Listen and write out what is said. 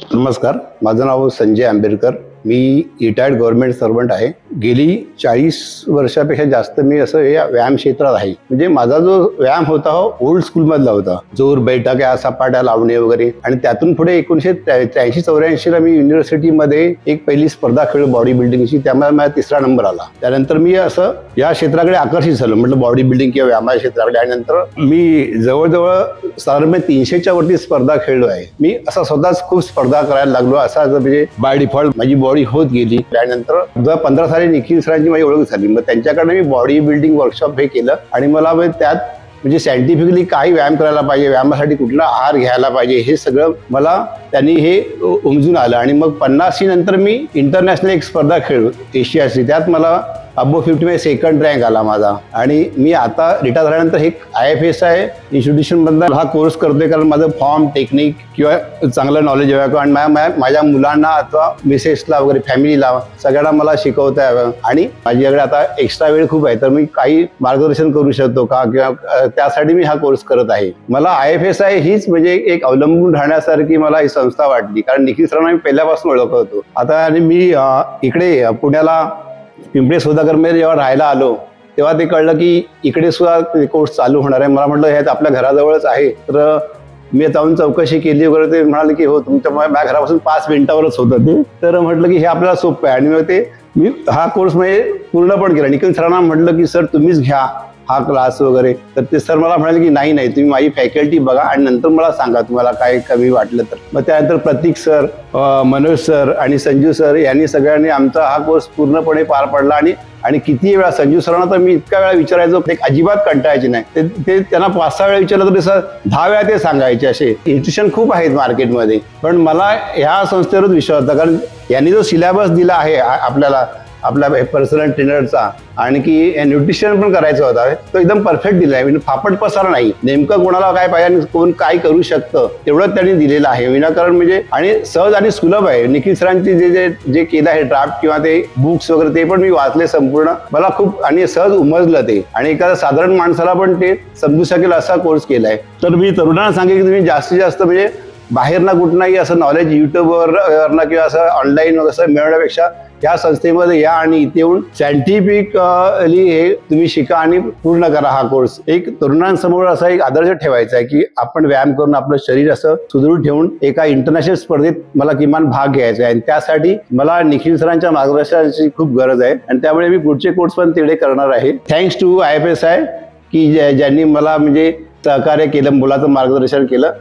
नमस्कार, माझं नाव संजय आंबेडकर. मी retired government servant आहे. गेली 40 वर्षापेक्षा जास्त मी असं या व्यायाम क्षेत्रात आहे. म्हणजे माझा जो व्यायाम होता हो ओल्ड स्कूलमधला होता. जोर बैठक या सपाट्या लावणे वगैरे. आणि त्यातून पुढे 1983-84 ला मी युनिव्हर्सिटीमध्ये एक पहिली स्पर्धा खेळलो बॉडी बिल्डिंगची. त्यामुळे माझा 3रा नंबर आला. त्यानंतर मी असं या क्षेत्राकडे आकर्षित झालो, म्हटलं बॉडी बिल्डिंग किंवा व्यायामा क्षेत्राकडे. आणि नंतर मी जवळजवळ साधारण 300च्या वरती स्पर्धा खेळलो आहे. मी असा स्वतःच खूप स्पर्धा करायला लागलो. असा म्हणजे बाय डिफॉल्ट माझी बॉडी होत गेली. त्यानंतर 2015 साली निखिल सरांची माझी ओळख झाली. मग त्यांच्याकडे मी बॉडी बिल्डिंग वर्कशॉप हे केलं आणि मला त्यात म्हणजे सायंटिफिकली काय व्यायाम करायला पाहिजे, व्यायामासाठी कुठला आहार घ्यायला पाहिजे, हे सगळं मला त्यांनी हे उमजून आलं. आणि मग 50 नंतर मी इंटरनॅशनल एक स्पर्धा खेळलो एशियाची. त्यात मला अबो 50 मध्ये 2nd रँक आला माझा. आणि मी आता रिटायर झाल्यानंतर एक IFSI इन्स्टिट्यूशनमधला हा कोर्स करतोय, कारण माझं फॉर्म टेक्निक किंवा चांगलं नॉलेज यावं आणि माझ्या मुलांना अथवा मिसेसला वगैरे फॅमिलीला सगळ्यांना मला शिकवता यावं. आणि माझ्याकडे आता एक्स्ट्रा वेळ खूप आहे, तर मी काही मार्गदर्शन करू शकतो का, किंवा त्यासाठी मी हा कोर्स करत आहे. मला IFSI हीच म्हणजे एक अवलंबून राहण्यासारखी मला ही संस्था वाटली, कारण निखिल सरांना मी पहिल्यापासून ओळखत होतो. आता आणि मी इकडे पुण्याला पिंपळे सौदागरमध्ये जेव्हा राहायला आलो तेव्हा ते कळलं की इकडे सुद्धा कोर्स चालू होणार आहे. मला म्हटलं हे आपल्या घराजवळच आहे. तर मी जाऊन चौकशी केली वगैरे. ते म्हणाले की हो तुमच्या माझ्या घरापासून 5 मिनिटावरच होतं ते. तर म्हटलं की हे आपल्याला सोपं आहे. आणि मग मी हा कोर्स म्हणजे पूर्ण पण केला. निखिल सरांना म्हटलं की सर तुम्हीच घ्या हा क्लास वगैरे. तर ते सर मला म्हणाले की नाही तुम्ही माझी फॅकल्टी बघा आणि नंतर मला सांगा तुम्हाला काय कमी वाटलं तर. मग त्यानंतर प्रतीक सर, मनोज सर आणि संजू सर यांनी सगळ्यांनी आमचा हा कोर्स पूर्णपणे पार पडला. आणि किती वेळा संजू सरांना तर मी इतक्या वेळा विचारायचो, ते अजिबात कंटाळायचे नाही. ते त्यांना 5-6 वेळा विचारलं तरी सर 10 वेळा ते सांगायचे. असे इन्स्टिट्यूशन खूप आहेत मार्केटमध्ये, पण मला ह्या संस्थेवरच विश्वास होता, कारण यांनी जो सिलेबस दिला आहे आपल्या पर्सनल ट्रेनरचा, आणि की न्यूट्रिशन पण करायचं होता, तो एकदम परफेक्ट दिला आहे. म्हणजे फापट पसारा नाही. नेमकं कोणाला काय पाहिजे आणि कोण काय करू शकतं तेवढं त्यांनी दिलेलं आहे विनाकारण. म्हणजे आणि सहज आणि सुलभ आहे. निखिल सरांची जे केलं आहे ड्राफ्ट किंवा ते बुक्स वगैरे ते पण मी वाचले संपूर्ण. मला खूप आणि सहज उमजलं ते. आणि एखाद्या साधारण माणसाला पण ते समजू शकेल असा कोर्स केला आहे. तर मी तरुणांना सांगेन की तुम्ही जास्तीत जास्त म्हणजे बाहेर ना कुठलाही असं नॉलेज युट्यूबवर किंवा असं ऑनलाईन असं मिळवण्यापेक्षा या संस्थेमध्ये या आणि इथे येऊन सायंटिफिकली हे तुम्ही शिका आणि पूर्ण करा हा कोर्स. एक तरुणांसमोर असा एक आदर्श ठेवायचा आहे की आपण व्यायाम करून आपलं शरीर असं सुदृढ ठेवून एका इंटरनॅशनल स्पर्धेत मला किमान भाग घ्यायचा आहे. आणि त्यासाठी मला निखिल सरांच्या मार्गदर्शनाची खूप गरज आहे. आणि त्यामुळे मी पुढचे कोर्स पण तेवढे करणार आहे. थँक्स टू IFSI की ज्यांनी मला म्हणजे सहकार्य केलं, मुलाचं मार्गदर्शन केलं.